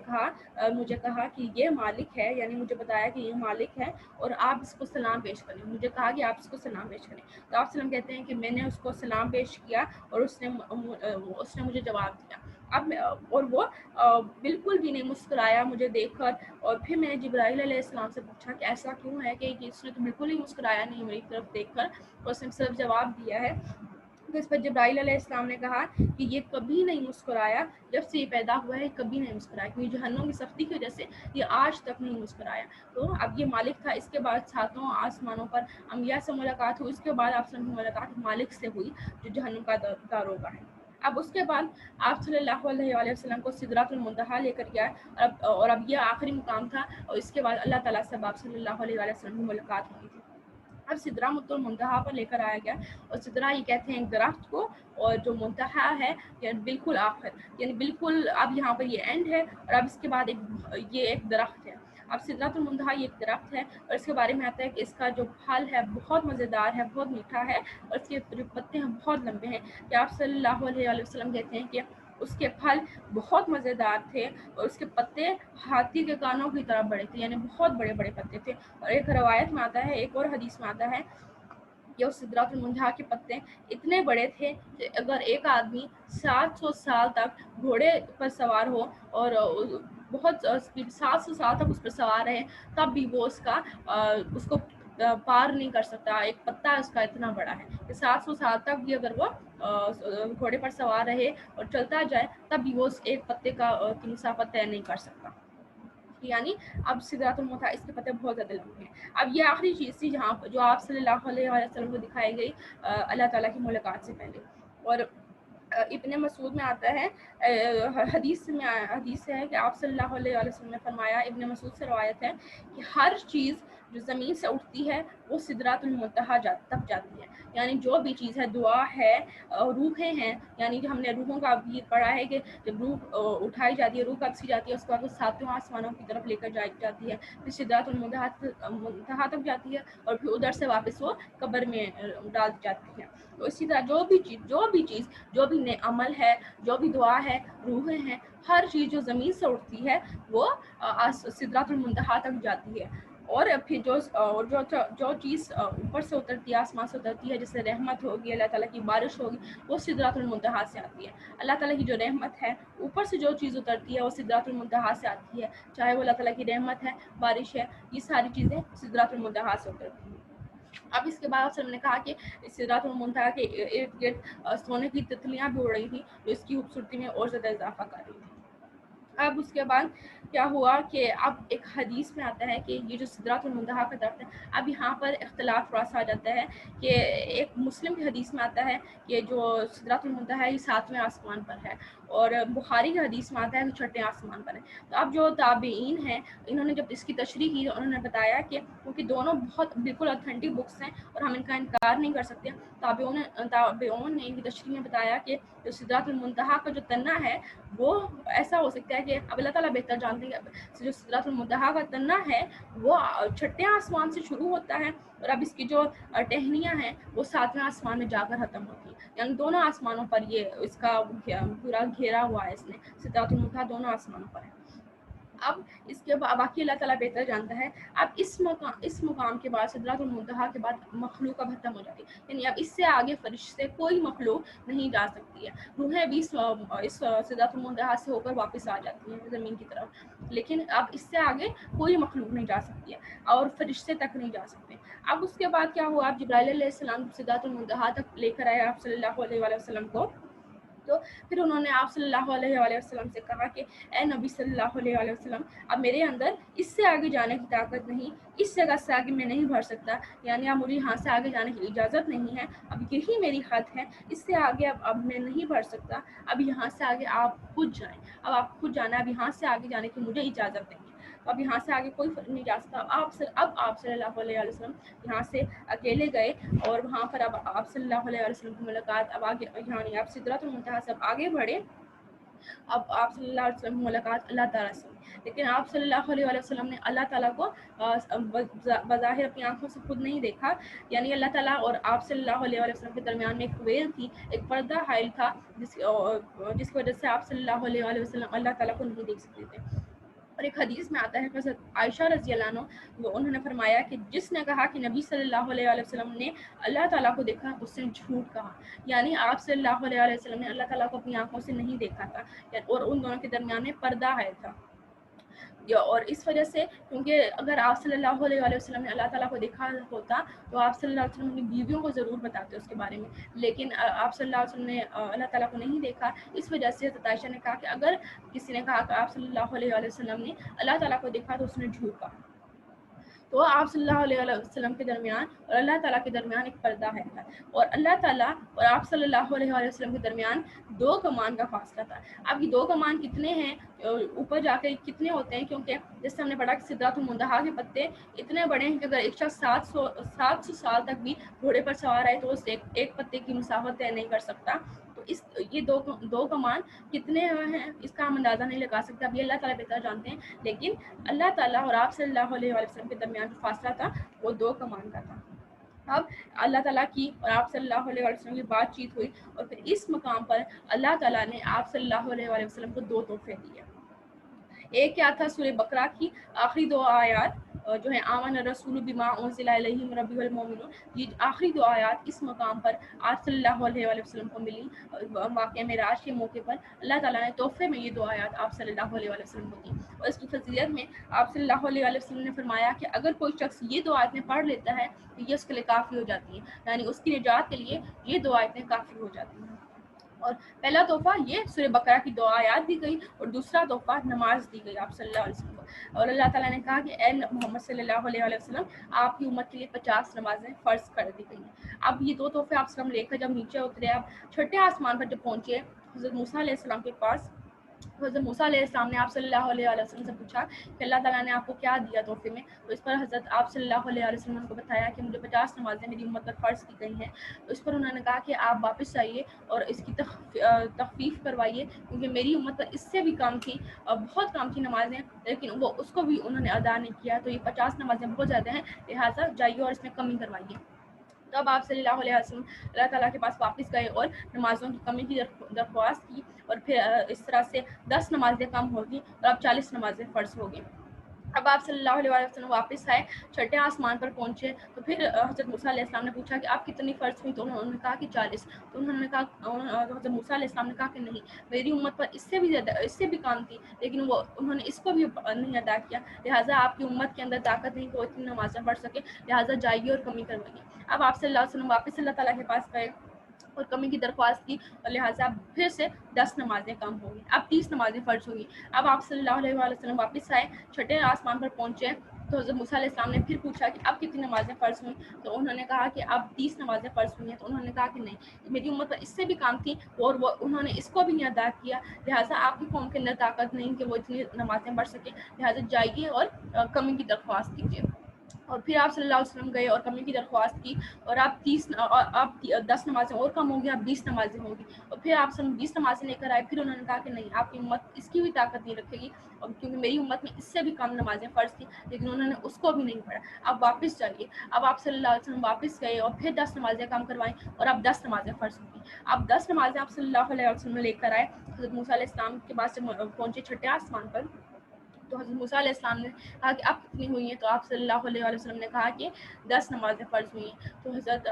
مجھے کہا کہ یہ مالک ہے, یعنی مجھے بتایا کہ یہ مالک ہے اور آپ اس کو سلام پیش کریں. مجھے کہا کہ آپ اس کو سلام پیش کریں. تو آپ وسلم کہتے ہیں کہ میں نے اس کو سلام پیش کیا اور اس نے مجھے جواب دیا. اور وہ بالکل بھی نہیں مسکرایا مجھے دیکھ کر. اور پھر میں نے جبرائیل علیہ السلام سے پوچھا کہ ایسا کیوں ہے کہ اس نے تو بالکل ہی مسکرایا نہیں میری طرف دیکھ کر, اور اس نے صرف جواب دیا ہے. تو اس پر جبرائیل علیہ السلام نے کہا کہ یہ کبھی نہیں مسکرایا, جب سے یہ پیدا ہوا ہے کبھی نہیں مسکرایا, کیونکہ جہنم کی سختی کی وجہ سے یہ آج تک نہیں مسکرایا. تو اب یہ مالک تھا. اس کے بعد ساتوں آسمانوں پر انبیاء سے ملاقات ہوئی. اس کے بعد آپ سے ملاقات مالک سے ہوئی جو جہنم کا داروغہ ہے. اب اس کے بعد آپ صلی اللہ علیہ وسلم کو سدرۃ المنتہا لے کر گیا, اور اب یہ آخری مقام تھا. اور اس کے بعد اللہ تعالیٰ سے آپ صلی اللہ علیہ وسلم کی ملاقات ہوئی تھی. اب سدرۃ المنتہا پر لے کر آیا گیا, اور سدرہ یہ کہتے ہیں ایک درخت کو, اور جو منتہا ہے یعنی بالکل آخر, یعنی بالکل اب یہاں پر یہ اینڈ ہے, اور اب اس کے بعد یہ ایک درخت ہے. اب سدرۃ المنتہا یہ ایک درخت ہے, اور اس کے بارے میں آتا ہے کہ اس کا جو پھل ہے بہت مزیدار ہے, بہت میٹھا ہے, اور اس کے جو پتے ہیں بہت لمبے ہیں. کہ آپ صلی اللہ علیہ وسلم کہتے ہیں کہ اس کے پھل بہت مزیدار تھے, اور اس کے پتے ہاتھی کے کانوں کی طرح بڑے تھے, یعنی بہت بڑے بڑے پتے تھے. اور ایک روایت میں آتا ہے, ایک اور حدیث میں آتا ہے کہ اس سدرۃ المنتہا کے پتے اتنے بڑے تھے کہ اگر ایک آدمی 700 سال تک گھوڑے پر سوار ہو اور بہت اسپیڈ 700 سال تک اس پر سوار رہے, تب بھی وہ اس کو پار نہیں کر سکتا. ایک پتا اس کا اتنا بڑا ہے کہ 700 سال تک بھی اگر وہ گھوڑے پر سوار رہے اور چلتا جائے, تب بھی وہ ایک پتے کا کی مسافت طے نہیں کر سکتا. یعنی اب سدرۃ المنتہا اس کے پتے بہت زیادہ لمبے ہیں. اب یہ آخری چیز تھی جہاں جو آپ صلی اللہ علیہ وسلم کو دکھائی گئی اللہ تعالیٰ کی ملاقات سے پہلے. اور ابن مسعود میں آتا ہے, حدیث ہے کہ آپ صلی اللہ علیہ وسلم نے فرمایا, ابن مسعود سے روایت ہے کہ ہر چیز جو زمین سے اٹھتی ہے وہ سدرۃ المنتہا تک جاتی ہے. یعنی جو بھی چیز ہے, دعا ہے, روحیں ہیں, یعنی کہ ہم نے روحوں کا بھی پڑھا ہے کہ جب روح اٹھائی جاتی ہے, روح کب سی جاتی ہے, اس کے بعد وہ ساتوں آسمانوں کی طرف لے کر جاتی ہے, پھر سدرۃ المنتہا تک جاتی ہے, اور پھر ادھر سے واپس وہ قبر میں ڈال جاتی ہے. تو اسی طرح جو بھی چیز جو بھی عمل ہے, جو بھی دعا ہے, روحیں ہیں, ہر چیز جو زمین سے اٹھتی ہے وہ سدرۃ المنتہا تک جاتی ہے. اور پھر جو چیز اوپر سے اترتی ہے, آسمان سے اترتی ہے, جیسے رحمت ہوگی, اللہ تعالیٰ کی بارش ہوگی, وہ سدرۃ المنتہا سے آتی ہے. اللہ تعالیٰ کی جو رحمت ہے, اوپر سے جو چیز اترتی ہے وہ سدرۃ المنتہا سے آتی ہے, چاہے وہ اللہ تعالیٰ کی رحمت ہے, بارش ہے, یہ ساری چیزیں سدرۃ المنتہا سے اترتی ہیں. اب اس کے بعد سر نے کہا کہ سدرۃ المنتہا کے ارد گرد سونے کی تتلیاں بھی اڑ رہی تھیں, جو اس کی خوبصورتی میں اور زیادہ اضافہ کر رہی تھی. اب اس کے بعد کیا ہوا کہ اب ایک حدیث میں آتا ہے کہ یہ جو سدرۃ المنتہا کا درخت ہے, اب یہاں پر اختلاف تھوڑا سا آ جاتا ہے کہ ایک مسلم کی حدیث میں آتا ہے کہ جو سدرۃ المنتہا ہے یہ 7ویں آسمان پر ہے, اور بخاری کی حدیث میں آتا ہے کہ 6ٹھے آسمان پر ہے. تو اب جو تابعین ہیں انہوں نے جب اس کی تشریح کی, انہوں نے بتایا کہ کیونکہ دونوں بہت بالکل اتھینٹک بکس ہیں اور ہم ان کا انکار نہیں کر سکتے, تابعون نے ان کی تشریح میں بتایا کہ جو سدرۃ المنتہا کا جو تنا ہے وہ ایسا ہو سکتا ہے کہ اب اللہ تعالیٰ بہتر جانتے ہیں کہ جو سدرۃ المنتہا کا تنا ہے وہ 6ٹھے آسمان سے شروع ہوتا ہے, اور اب اس کی جو ٹہنیاں ہیں وہ 7ویں آسمان میں جا کر ختم ہوتی ہیں. یعنی دونوں آسمانوں پر یہ اس کا پورا گھیرا ہوا ہے, اس نے سدرۃ المنتہا دونوں آسمانوں پر ہے. اب اس کے باقی اللہ تعالیٰ بہتر جانتا ہے. اب اس مقام کے بعد سدرۃ المنتہا کے بعد مخلوق اب ختم ہو جاتی ہے، یعنی اب اس سے آگے فرشتے کوئی مخلوق نہیں جا سکتی ہے. روحیں بھی اس سدرۃ المنتہا سے ہو کر واپس آ جاتی ہیں زمین کی طرف، لیکن اب اس سے آگے کوئی مخلوق نہیں جا سکتی ہے اور فرشتے تک نہیں جا سکتے. اب اس کے بعد کیا ہوا، اب جبرائیل علیہ السلام سدرۃ المنتہا تک لے کر آئے آپ صلی اللہ علیہ وآلہ وسلم کو. تو پھر انہوں نے آپ صلی اللہ علیہ وآلہ وسلم سے کہا کہ اے نبی صلی اللہ علیہ وآلہ وسلم، اب میرے اندر اس سے آگے جانے کی طاقت نہیں، اس جگہ سے آگے میں نہیں بڑھ سکتا، یعنی اب مجھے یہاں سے آگے جانے کی اجازت نہیں ہے، اب یہی میری حد ہے، اس سے آگے اب میں نہیں بڑھ سکتا، اب یہاں سے آگے آپ خود جائیں، اب آپ خود جانا ہے، اب یہاں سے آگے جانے کی مجھے اجازت نہیں ہے. تو اب یہاں سے آگے کوئی نہیں جا سکتا. اب آپ صلی اللہ علیہ وسلم یہاں سے اکیلے گئے اور وہاں پر اب آپ صلی اللہ علیہ وسلم کی ملاقات، اب آگے یعنی آپ سدرۃ المنتہا سے آگے بڑھے. اب آپ صلی اللہ علیہ وسلم کی ملاقات اللہ تعالیٰ سے، لیکن آپ صلی اللہ علیہ وسلم نے اللہ تعالیٰ کو بظاہر اپنی آنکھوں سے خود نہیں دیکھا، یعنی اللہ تعالیٰ اور آپ صلی اللہ علیہ وسلم کے درمیان میں ایک ویل تھی، ایک پردہ حائل تھا، جس کی وجہ سے آپ صلی اللہ علیہ وسلم اللہ تعالیٰ کو نہیں دیکھ سکتے تھے. اور ایک حدیث میں آتا ہے کہ حضرت عائشہ رضی اللہ عنہ انہوں نے فرمایا کہ جس نے کہا کہ نبی صلی اللہ علیہ وسلم نے اللہ تعالیٰ کو دیکھا، اس نے جھوٹ کہا. یعنی آپ صلی اللہ علیہ وسلم نے اللہ تعالیٰ کو اپنی آنکھوں سے نہیں دیکھا تھا، اور ان دونوں کے درمیان میں پردہ ہے تھا. اور اس وجہ سے، کیونکہ اگر آپ صلی اللہ علیہ وسلم نے اللہ تعالیٰ کو دیکھا ہوتا تو آپ صلی اللہ علیہ وسلم اپنی بیویوں کو ضرور بتاتے اس کے بارے میں، لیکن آپ صلی اللہ علیہ وسلم نے اللہ تعالیٰ کو نہیں دیکھا. اس وجہ سے حضرت عائشہ نے کہا کہ اگر کسی نے کہا کہ آپ صلی اللہ علیہ وسلم نے اللہ تعالیٰ کو دیکھا تو اس نے جھوٹ کہا. تو آپ صلی اللہ علیہ وسلم کے درمیان اور اللہ تعالیٰ کے درمیان ایک پردہ ہے، اور اللہ تعالیٰ اور آپ صلی اللہ علیہ وسلم کے درمیان 2 کمان کا فاصلہ تھا. اب یہ 2 کمان کتنے ہیں، اوپر جا کے کتنے ہوتے ہیں، کیونکہ جیسے ہم نے پڑھا کہ سدرۃ المنتہا کے پتے اتنے بڑے ہیں کہ اگر ایک شخص 700 سال تک بھی گھوڑے پر سوار ہے تو اس ایک پتے کی مسافت طے نہیں کر سکتا. تو یہ دو کمان کتنے ہیں اس کا ہم اندازہ نہیں لگا سکتے، اب یہ اللہ تعالیٰ بہتر جانتے ہیں، لیکن اللہ تعالیٰ اور آپ صلی اللہ علیہ وسلم کے درمیان جو فاصلہ تھا وہ 2 کمان کا تھا. اب اللہ تعالیٰ کی اور آپ صلی اللہ علیہ وسلم کی بات چیت ہوئی، اور پھر اس مقام پر اللہ تعالیٰ نے آپ صلی اللہ علیہ وسلم کو 2 تحفے دیے. ایک کیا تھا، سورہ بقرہ کی آخری 2 آیات جو ہیں آمن الرسول بما انزل الیہ من ربہ والمؤمنون، یہ آخری 2 آیات اس مقام پر آپ صلی اللہ علیہ وسلم کو ملی. واقعہ معراج کے موقع پر اللہ تعالیٰ نے تحفے میں یہ 2 آیات آپ صلی اللہ علیہ وسلم کو دی. اور اس کی فضیلت میں آپ صلی اللہ علیہ وسلم نے فرمایا کہ اگر کوئی شخص یہ 2 آیتیں پڑھ لیتا ہے تو یہ اس کے لیے کافی ہو جاتی ہیں، یعنی اس کی نجات کے لیے یہ 2 آیتیں کافی ہو جاتی ہیں. اور پہلا تحفہ یہ سورہ بقرہ کی 2 آیات دی گئی، اور دوسرا تحفہ نماز دی گئی آپ صلی اللہ علیہ وسلم کو. اور اللہ تعالیٰ نے کہا کہ اے محمد صلی اللہ علیہ وسلم، آپ کی امت کے لیے 50 نمازیں فرض کر دی گئی ہیں. اب یہ 2 تحفے آپ لے کر جب نیچے اترے، اب چھٹے آسمان پر جب پہنچے حضرت موسیٰ علیہ السلام کے پاس، حضرت موسیٰ علیہ السلام نے آپ صلی اللہ علیہ وسلم سے پوچھا کہ اللہ تعالیٰ نے آپ کو کیا دیا تحفے میں. تو اس پر حضرت آپ صلی اللہ علیہ وسلم نے کو بتایا کہ مجھے 50 نمازیں میری امت پر فرض کی گئی ہیں. تو اس پر انہوں نے کہا کہ آپ واپس آئیے اور اس کی تخفیف کروائیے، کیونکہ میری امت پر اس سے بھی کم تھی، بہت کم تھی نمازیں، لیکن وہ اس کو بھی انہوں نے ادا نہیں کیا. تو یہ 50 نمازیں بہت زیادہ ہیں، لہٰذا جائیے اور اس میں کمی کروائیے. تب آپ صلی اللہ علیہ وسلم اللہ تعالیٰ کے پاس واپس گئے اور نمازوں کی کمی کی درخواست کی، اور پھر اس طرح سے 10 نمازیں کم ہوگی اور اب 40 نمازیں فرض ہوگی. اب آپ صلی اللہ علیہ وسلم واپس آئے، چھٹے آسمان پر پہنچے، تو پھر حضرت موسیٰ علیہ السلام نے پوچھا کہ آپ کتنی فرض ہوئی، تو انہوں نے کہا کہ 40. تو انہوں نے کہا، حضرت موسیٰ علیہ السلام نے کہا کہ نہیں، میری امت پر اس سے بھی زیادہ، اس سے بھی کام تھی، لیکن انہوں نے اس کو بھی نہیں ادا کیا، لہٰذا آپ کی امت کے اندر طاقت نہیں کہ وہ اتنی نمازیں پڑھ سکے، لہٰذا جائیے اور کمی کروائیے. اب آپ صلی اللہ علیہ وسلم واپس اللہ تعالیٰ کے پاس گئے اور کمی کی درخواست کی، اور لہٰذا پھر سے 10 نمازیں کم ہوگی، اب 30 نمازیں فرض ہوگی. اب آپ صلی اللہ علیہ وسلم واپس آئے، چھٹے آسمان پر پہنچے، تو حضرت موسیٰ علیہ السلام نے پھر پوچھا کہ اب کتنی نمازیں فرض ہوئیں. تو انہوں نے کہا کہ اب 30 نمازیں فرض ہوئی ہیں. تو انہوں نے کہا کہ نہیں، میری امت پر اس سے بھی کام تھی اور وہ انہوں نے اس کو بھی نہیں ادا کیا، لہٰذا آپ کی قوم کے اندر طاقت نہیں کہ وہ اتنی نمازیں پڑھ سکے، لہٰذا جائیے اور کمی کی درخواست کیجیے. اور پھر آپ صلی اللہ علیہ وسلم گئے اور کمی کی درخواست کی، اور آپ 10 نمازیں اور کم ہوگی، آپ 20 نمازیں ہوگی. اور پھر آپ 20 نمازیں لے کر آئے. پھر انہوں نے کہا کہ نہیں، آپ کی امت اس کی بھی طاقت نہیں رکھے گی، اور کیونکہ میری امت میں اس سے بھی کم نمازیں فرض تھیں، لیکن انہوں نے اس کو بھی نہیں پڑھا. اب واپس جائیے. اب آپ صلی اللہ علیہ وسلم واپس گئے اور پھر 10 نمازیں کم کروائیں، اور اب 10 نمازیں فرض ہوگی. اب 10 نمازیں آپ صلی اللہ علیہ وسلم لے کر آئے. حضرت موسیٰ علیہ السلام کے پاس سے پہنچے چھٹے آسمان پر، تو حضرت موسیٰ علیہ السلام نے کہا کہ اب کتنی ہوئی ہیں؟ تو آپ صلی اللہ علیہ وسلم نے کہا کہ 10 نمازیں فرض ہوئی ہیں۔ تو حضرت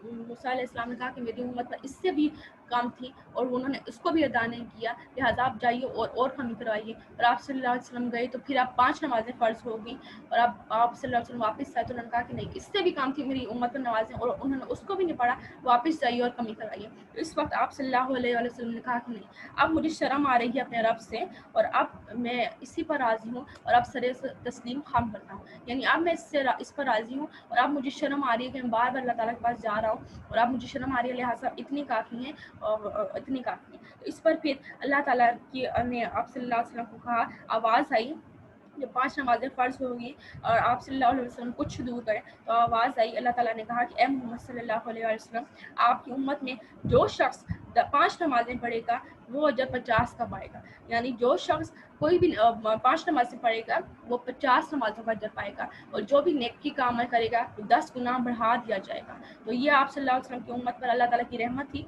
موسیٰ علیہ السلام نے کہا کہ میری امت پر اس سے بھی کم تھی اور انہوں نے اس کو بھی ادا نہیں کیا، لہٰذا آپ جائیے اور کمی کروائیے۔ اور آپ صلی اللہ علیہ وسلم گئے تو پھر آپ 5 نمازیں فرض ہو گئیں، اور اب آپ صلی اللہ علیہ وسلم واپس آئے تو انہوں نے کہا کہ نہیں، اس سے بھی کم تھی میری امت پر نمازیں اور انہوں نے اس کو بھی نہیں پڑھا، واپس جائیے اور کمی کرائیے۔ اس وقت آپ صلی اللہ علیہ وسلم نے کہا کہ نہیں، اب مجھے شرم آ رہی ہے اپنے رب سے، اور اب میں اسی پر راضی ہوں اور اب سر تسلیم خم کرتا ہوں، یعنی اب میں اس پر راضی ہوں، اور اب مجھے شرم آ رہی ہے کہ میں بار بار اللہ تعالیٰ کے پاس جا رہا ہوں، اور اب مجھے شرم آ رہی ہے، لہٰذا اتنی کافی ہیں، اتنی کافی ہیں۔ تو اس پر پھر اللہ تعالیٰ کی نے آپ صلی اللہ علیہ وسلم کو کہا، آواز آئی جب 5 نمازیں فرض ہوگی اور آپ صلی اللہ علیہ وسلم کچھ دور گئے تو آواز آئی، اللہ تعالیٰ نے کہا کہ اے محمد صلی اللہ علیہ وسلم، آپ کی امت میں جو شخص 5 نمازیں پڑھے گا وہ اجر 50 کا پائے گا، یعنی جو شخص کوئی بھی 5 نمازیں پڑھے گا وہ 50 نمازوں کا اجر پائے گا، اور جو بھی نیکی کا عمل کرے گا وہ 10 گنا بڑھا دیا جائے گا۔ تو یہ آپ صلی اللہ علیہ وسلم کی امت پر اللہ تعالیٰ کی رحمت تھی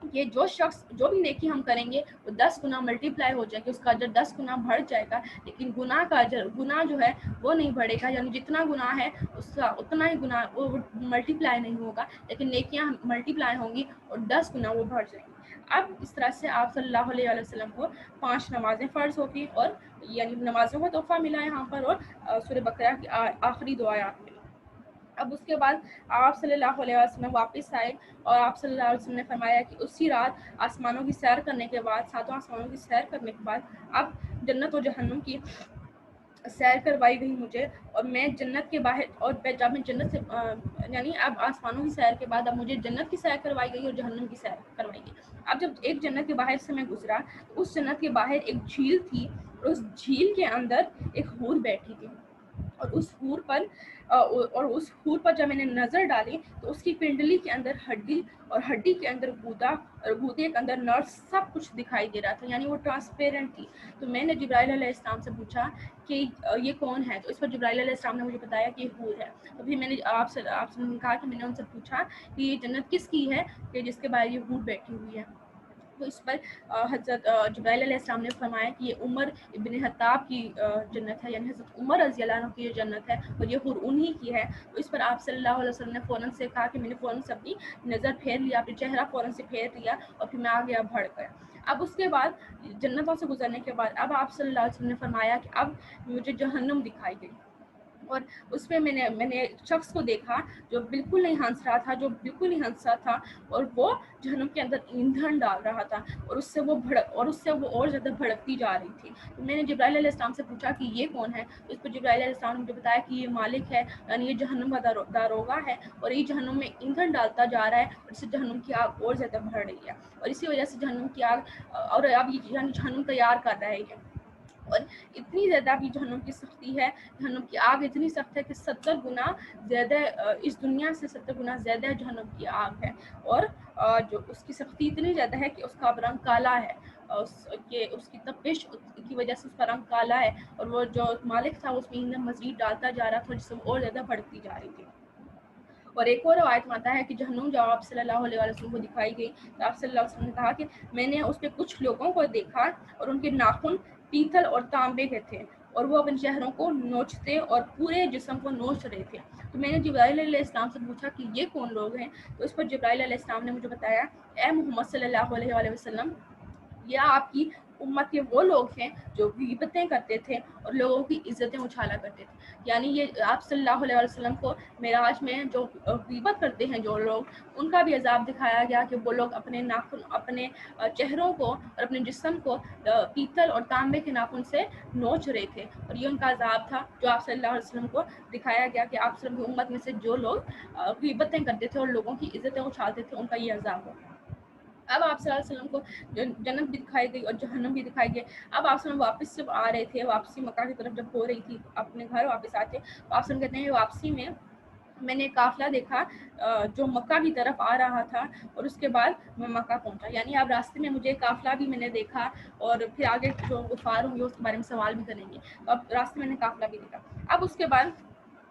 کہ جو شخص جو بھی نیکی ہم کریں گے وہ 10 گنا ملٹی پلائی ہو جائے گی، اس کا اجر 10 گنا بڑھ جائے گا، لیکن گناہ کا اجر، گناہ جو ہے وہ نہیں بڑھے گا، یعنی جتنا گناہ ہے اس کا اتنا ہی گناہ وہ ملٹی پلائی نہیں ہوگا، لیکن نیکیاں ملٹی پلائی ہوں گی اور 10 گنا وہ بڑھ جائیں گی۔ اب اس طرح سے آپ صلی اللہ علیہ وسلم کو 5 نمازیں فرض ہوتی، اور یعنی نمازوں کا تحفہ ملا یہاں پر، اور سورہ بقرہ کی آخری دو آیات ملی۔ اب اس کے بعد آپ صلی اللہ علیہ وسلم واپس آئے، اور آپ صلی اللہ علیہ وسلم نے فرمایا کہ اسی رات آسمانوں کی سیر کرنے کے بعد، 7 آسمانوں کی سیر کرنے کے بعد اب جنت و جہنم کی سیر کروائی گئی مجھے، اور میں جنت کے باہر، اور جب میں جنت سے یعنی اب آسمانوں کی سیر کے بعد اب مجھے جنت کی سیر کروائی گئی اور جہنم کی سیر کروائی گئی۔ اب جب ایک جنت کے باہر سے میں گزرا تو اس جنت کے باہر ایک جھیل تھی، اور اس جھیل کے اندر ایک حور بیٹھی تھی، اور اس حور پر جب میں نے نظر ڈالی تو اس کی پنڈلی کے اندر ہڈی، اور ہڈی کے اندر گودا، اور گودے کے اندر نرس، سب کچھ دکھائی دے رہا تھا، یعنی وہ ٹرانسپیرنٹ تھی۔ تو میں نے جبرائیل علیہ السلام سے پوچھا کہ یہ کون ہے؟ تو اس پر جبرائیل علیہ السلام نے مجھے بتایا کہ یہ حور ہے۔ تو پھر میں نے آپ سے کہا کہ میں نے ان سے پوچھا کہ یہ جنت کس کی ہے کہ جس کے باہر یہ حور بیٹھی ہوئی ہے؟ تو اس پر حضرت جبرائیل علیہ السلام نے فرمایا کہ یہ عمر ابن خطاب کی جنت ہے، یعنی حضرت عمر رضی اللہ عنہ کی یہ جنت ہے، اور یہ حور انہی کی ہے۔ تو اس پر آپ صلی اللہ علیہ وسلم نے فوراً سے کہا کہ میں نے فوراً سے اپنی نظر پھیر لیا، اپنے چہرہ فوراً سے پھیر لیا، اور پھر میں آگے بڑھ گیا۔ اب اس کے بعد جنتوں سے گزرنے کے بعد اب آپ صلی اللہ علیہ وسلم نے فرمایا کہ اب مجھے جہنم دکھائی گئی، اور اس میں میں نے ایک شخص کو دیکھا جو بالکل نہیں ہنس رہا تھا، جو بالکل نہیں ہنس رہا تھا، اور وہ جہنم کے اندر ایندھن ڈال رہا تھا، اور اس سے وہ اور زیادہ بھڑکتی جا رہی تھی۔ تو میں نے جبرائیل علیہ السلام سے پوچھا کہ یہ کون ہے؟ تو اس پر جبرائیل علیہ السلام نے مجھے بتایا کہ یہ مالک ہے، یعنی یہ جہنم کا داروغہ ہے، اور یہ جہنم میں ایندھن ڈالتا جا رہا ہے، اور اس سے جہنم کی آگ اور زیادہ بڑھ رہی ہے، اور اسی وجہ سے جہنم کی آگ، اور اب یہ یعنی جہنم تیار کر رہا ہے یہ، اور اتنی زیادہ بھی جہنم کی سختی ہے، جہنم کی آگ اتنی سخت ہے کہ 70 گنا زیادہ، اس دنیا سے 70 گنا زیادہ جہنم کی آگ ہے، اور جو اس کی سختی اتنی زیادہ ہے کہ اس کا رنگ کالا ہے، اس کی تپش کی وجہ سے اس کا رنگ کالا ہے، اور وہ جو مالک تھا اس میں ایندھن مزید ڈالتا جا رہا تھا جس سے وہ اور زیادہ بڑھتی جا رہی تھی۔ اور ایک اور روایت میں آتا ہے کہ جہنم جب آپ صلی اللہ علیہ وسلم کو دکھائی گئی تو آپ صلی اللہ علیہ وسلم نے کہا کہ میں نے اس پہ کچھ لوگوں کو دیکھا اور ان کے ناخن پیتل اور تانبے کے تھے، اور وہ اپنے چہروں کو نوچتے اور پورے جسم کو نوچ رہے تھے۔ تو میں نے جبرائیل علیہ السلام سے پوچھا کہ یہ کون لوگ ہیں؟ تو اس پر جبرائیل علیہ السلام نے مجھے بتایا، اے محمد صلی اللہ علیہ وسلم، یا آپ کی امت کے وہ لوگ ہیں جو غیبتیں کرتے تھے اور لوگوں کی عزتیں اچھالا کرتے تھے، یعنی یہ آپ صلی اللہ علیہ وسلم کو معراج میں جو غیبت کرتے ہیں جو لوگ، ان کا بھی عذاب دکھایا گیا کہ وہ لوگ اپنے ناخن، اپنے چہروں کو اور اپنے جسم کو پیتل اور تانبے کے ناخن سے نوچ رہے تھے، اور یہ ان کا عذاب تھا جو آپ صلی اللہ علیہ وسلم کو دکھایا گیا کہ آپ صلی اللہ علیہ وسلم کی امت میں سے جو لوگ غیبتیں کرتے تھے اور لوگوں کی عزتیں اچھالتے تھے ان کا یہ عذاب ہو۔ اب آپ صلی اللہ علیہ وسلم کو جنت بھی دکھائی گئی اور جہنم بھی دکھائی گئی۔ اب آپ صلی اللہ علیہ وسلم واپس جب آ رہے تھے، واپسی مکہ کی طرف جب ہو رہی تھی، اپنے گھر واپس آتے، تو آپ صلی اللہ علیہ وسلم کہتے ہیں واپسی میں نے قافلہ دیکھا جو مکہ کی طرف آ رہا تھا، اور اس کے بعد میں مکہ پہنچا، یعنی اب راستے میں مجھے قافلہ بھی میں نے دیکھا، اور پھر آگے جو کفار ہوں گے اس کے بارے میں سوال بھی کریں گے، تو اب راستے میں نے قافلہ بھی دیکھا۔ اب اس کے بعد